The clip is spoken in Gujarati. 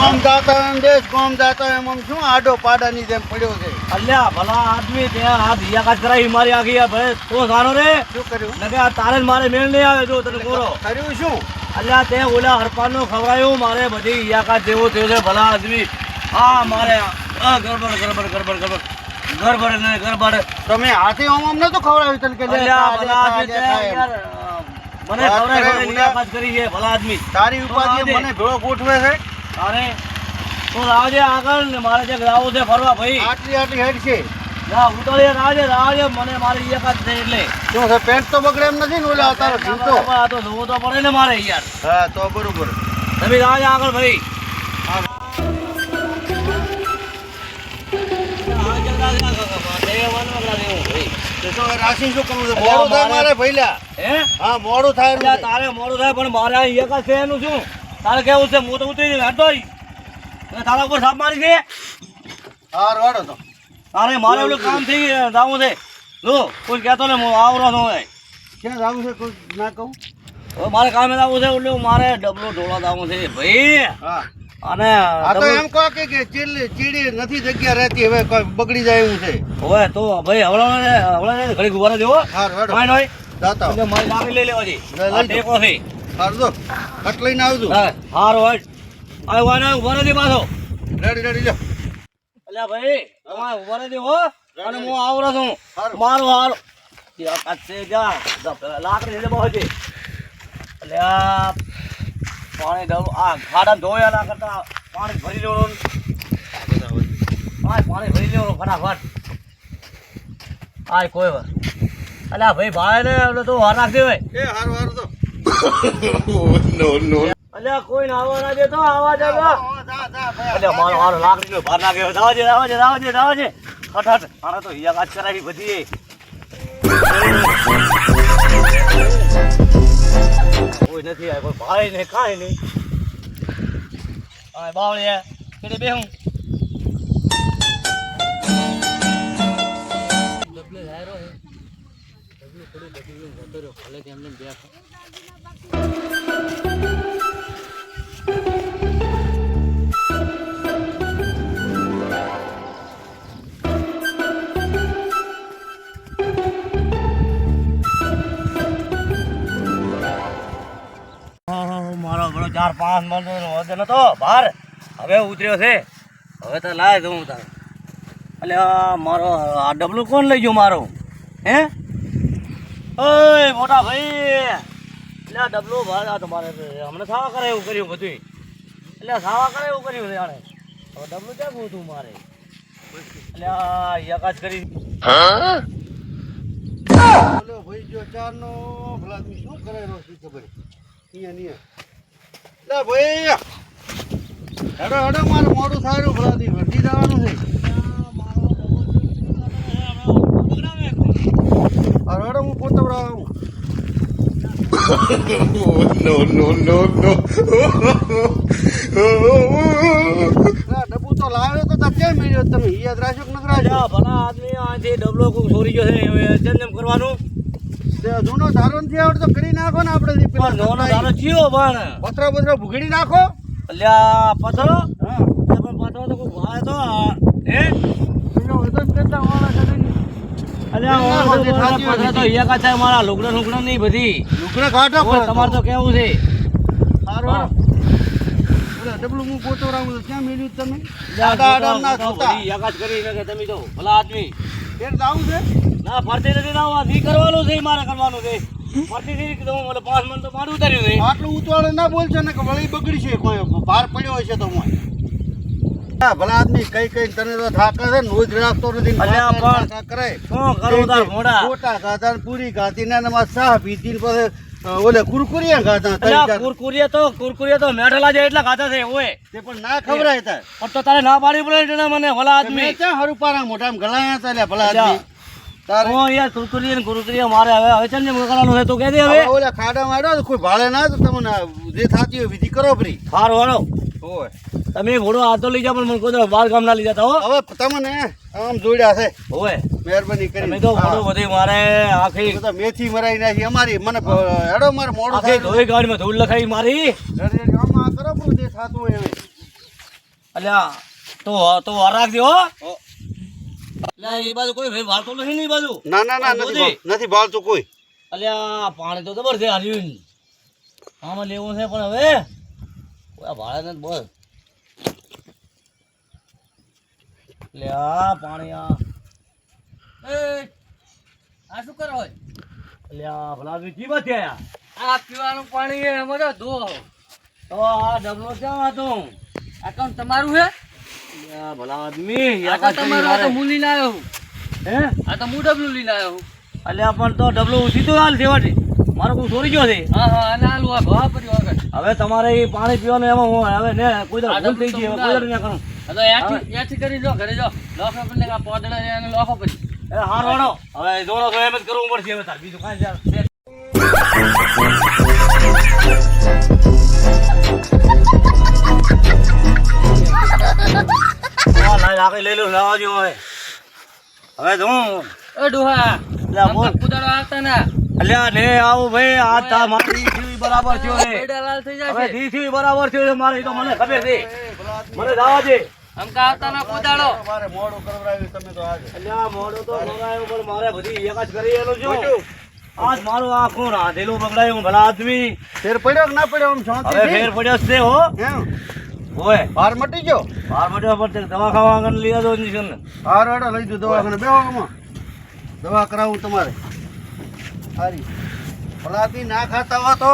આમ જાતા એમ દેશ કોમ જાતા એમ આમ શું આડો પાડાની જેમ પડ્યો છે. અલ્યા ભલા આદમી ત્યાં હાથ હિયાકાત કરાવી મારી આખી યાર ભાઈ તો સારો રે શું કર્યું? નકે આ તારે જ મારે મેળ નહીં આવે જો તને બોલો. કર્યું શું? અલ્યા તે ઓલા હરપાનનું ખવડાયું મારે બધી હિયાકાત જેવો થયો છે ભલા આદમી. હા મારે ગરબડ તમે હાથે આમ નતો ખવડાવ્યું તને કે લે અલ્યા ખા, લે ભલા ખા, આદમી લે તે ખા એમ. યાર મને ખવડાવી હિયાકાત કરી છે ભલા આદમી. તારી ઉપાધિ મને ભેળો ગોઠવે છે. અરે તું રાજે આગળ ને મારે જે ગાવું છે ફરવા ભાઈ. આટલી આટલી હેડ છે. ના ઉતાળે રાજે મને મારી હિયાકાત છે એટલે શું છે? પેન્ટ તો બગડે એમ નથી ને ઓલા તારો જીવતો. આ તો જોવો તો પડે ને મારે યાર. હા તો બરોબર. તમે રાજે આગળ ભાઈ. તો રાશિ શું કરવું છે? મોડું થાય મારે ભઈલા. હે હા મોડું થાય એમ છે. તારે મોડું થાય પણ મારે આ હિયાકાત છે એનું શું તારે કેવું છે? હું તો ઉતરી જઈ હટો તારા ઉપર સાપ મારી છે. હાર વાળો તો તારે મારે ઓલું કામ થઈ જવું છે. જો કોઈ કહેતો ને હું આવરો છું હવે. ક્યાં જવું છે કોઈ ના કહું? હવે મારે કામે જવું છે ઓલું મારે ડબલો ઢોળા જવું છે ભાઈ. હા અને આ તો એમ કહો કે ચીડી નથી જગ્યા રહેતી હવે કોઈ બગડી જાય એવું છે. હવે તો ભાઈ હવળા ઘડી ગુવારે દેવો હાર વાળો કાંઈ નહીં જાતા એટલે મારી લાકડી લઈ લેવા જી. લઈ આ લો. ટેકો છે. હાર દો કટ લઈને આવજો. હા હારો હોય આ વાના ઉભા નથી પાછો. રેડી રેડી લ્યો. અલ્યા ભાઈ તમારે ઉભા નથી હો અને હું આવરો છું. હારું. મારું હારો હિયાકાત છે જા લાકડી લઈ લેવા છે. અલ્યા પાણી આ ખાડા ધોયા ના કરતા પાણી ભરી લેવાનું. પાણી ભરી લેવાનું ફટાફટ. આ કોઈ વાર અલ્યા ભાઈ ભાઈ ને એટલે તું વાર નાખજે ભાઈ. એ હારું હારું તો અલ્યા કોઈ ને આવવા ના દેતો આવા દે જા ભાઈ. અલ્યા મારો હારો લાકડી નો ભાર નાખ્યો. જાવજે હઠ આને તો હિયાકાત કરાવી બધી. કોઈ નથી આ કોઈ ભાઈ ને કાંઈ નહીં. આ બાવળિયા કેડે બેહું ડબલે જાયરો હે ડબલે થોડી લગી જતો રહ્યો ભલે તેમ ને બેઠો. મારો બરો 4-5 મણનો વજન હતો બહાર હવે ઉતર્યો છે. હવે તો લાય દઉં તારે. એટલે મારો આ ડબલું કોણ લઈ ગયું મારું? હે ઓય મોટા ભાઈ એટલે આ ડબલું ભાર આ તમારે હમણાં સાવા કરે એવું કર્યું બધું. એટલે સાવા કરે એવું કર્યું જાણે. હવે ડબલું ક્યાં ગયું મારે? એટલે આ હિયાકાત કરી. બોલો ભાઈ જો ચાર નો ભલા તું શું કરે રહ્યો છે ખબર? અહીંયા લે ભાઈ હેડો હેડો મારું મોડું થાય ભલા દી વધી જવાનું છે. અરે હેડો હું પોતે આવું. ડબ્બુ તો લાવ્યો તો કેમ મળ્યો તમે? યાદ રાખ્યો કે નથી રાખ્યો? ભલા આદમી આથી ડબલો કોઈ ચોરી ગયો છે હવે જેમ કરવાનું. જૂનો ધારો નથી આવડતો કરી નાખો ને આપણે નોનો ધારો થયો પણ પથરો પથરો ભૂગડી નાખો. અલ્યા પથરો હા પણ પથરો તો કોઈ ભાઈ તો હે વજન કરતા વાળા કરે ને. અલ્યા પથરો તો હિયાકાત થાય મારા લુગડા નહીં બધી. લુગડા કાઢો ઓય, તમારે તો કેવું છે સારું ડબલું હું પોતો રાહું તો ક્યાં મેળ્યું તમે? દાદા આડામ ના થતા હિયાકાત કરી કે તમે તો ભલા આદમી. ફેર જાવું છે. ના ફરતી નથી ના ઈ કરવાનું છે મારે કરવાનું છે. ફરતી નથી કીધું મને 5 મણ તો મારું ઉતાર્યું છે. આટલું ઉતવાળે ના બોલશે ને કે વળી બગડી છે કોઈ ભાર પડ્યો હશે તો હું ભલા આદમી કઈ કઈ તને તો થાકે છે ને રોજ રાખતો નથી. અલ્યા પણ કરે શું કરું તાર મોડા? ખોટા ખાધા ને પૂરી ખાધી ને એમાં ચા પીધી ને પછી ઓલે કુરકુરિયા ખાધા અલ્યા કુરકુરિયા તો મેઠલા જાય એટલા ખાતા છે ઓય. તે પણ ના ખવડાય તાર. પણ તો તારે ના પાડી પડે ને મને ભલા આદમી. મેં ક્યાં હરું પારા મોઢામાં ગળાયા હતા લ્યા ભલા આદમી. તારે ઓ યાર કુરકુરિયા મારે હવે છે ને કરવાનું છે તો કહે દે હવે. ઓલા ખાડા માર્યો તો કોઈ ભાળે ના તો તમને જે થાતી હોય વિધિ કરો ફરી. હારો હારો હોય તમે ઘોડો હાથો લઈ જાઓ પણ મને કોઈ બાર ગામ ના લઈ જતા હો. હવે તમને આમ જોડ્યા છે ઓય મહેરબાની કરી. તમે તો ઘોડો બધી મારે આખી તો મેથી મરાઈ નાખી અમારી મને હેડો મારે મોડું આખી થાય. ધોઈ ગાડીમાં ધૂળ લખાઈ મારી. આમાં કરો પણ જે થાતું હોય એમ. અલ્યા તો વાર રાખજો હો. અલ્યા એ બાજુ કોઈ ભાઈ વાળતો નથી ને એ બાજુ. ના ના ના નથી ભાળતું કોઈ. અલ્યા પાણી તો જબર છે હાર્યું. આમાં લેવું છે પણ હવે કોઈ ભાડે નથી બોલ. અલ્યા પાણી આ શું કરો હોય? અલ્યા ભલા કી વાત થયા? આ પીવાનું પાણી છે એમાં તો ધો. તો આ ડબલો ક્યાં હતો? આ કામ તમારું છે? અલ્યા ભલા આદમી આ તમારું. આ તો હું લઈને આવ્યો હું. હે? આ તો હું ડબલું લઈને આવ્યો હું. અલ્યા પણ તો ડબલો સીધો હાલ સેવાથી મારો કોઈ ચોરી ગયો છે. હા હા અને હાલ આ ભાવ પડ્યો આગળ. હવે તમારે એ પાણી પીવાનું એમાં હું હવે ને કોઈ ભૂલ થઈ ગઈ હવે કોઈ ના કરું. હવે યાથી કરી જો ઘરે જો લોખો પર ને આ પોદડા ને લોખો પર. એ હાર વાળો હવે જોડો તો એમ જ કરવું પડશે હવે તાર બીજું કાંઈ છે. લઈ લો લાવવા જો હવે જો એ ડોહા કુદાડો આવતા ના. અલ્યા ને આવું ભાઈ આ તા મારી જીવી બરાબર થયો છે. બેડાલાલ થઈ જાય છે. હવે જીવી બરાબર થયો છે મારે તો મને ખબર છે. મને દાવા દે. અમકા આવતા ના કુદાડો. મારે મોડું કરાવ્યું તમે તો આજે. અલ્યા મોડું તો કરાવ્યું પણ મારે બધી એક જ કરી એલો છું. આજ મારું આખું રાધેલું બગડાયું ભલા આદમી. ફેર પડ્યો કે ના પડ્યો આમ શાંતિ હવે ફેર પડ્યો છે હો. એમ ઓય બાર મટી ગયો. બાર મટ્યો પણ દવા ખાવા આગળ લઈ આવજો ઇન્જેક્શન. હાર વાળા લઈ દો દવાખાને બેહો દવા કરાવું તમારે. સારી ભલાથી ના ખાતા હો તો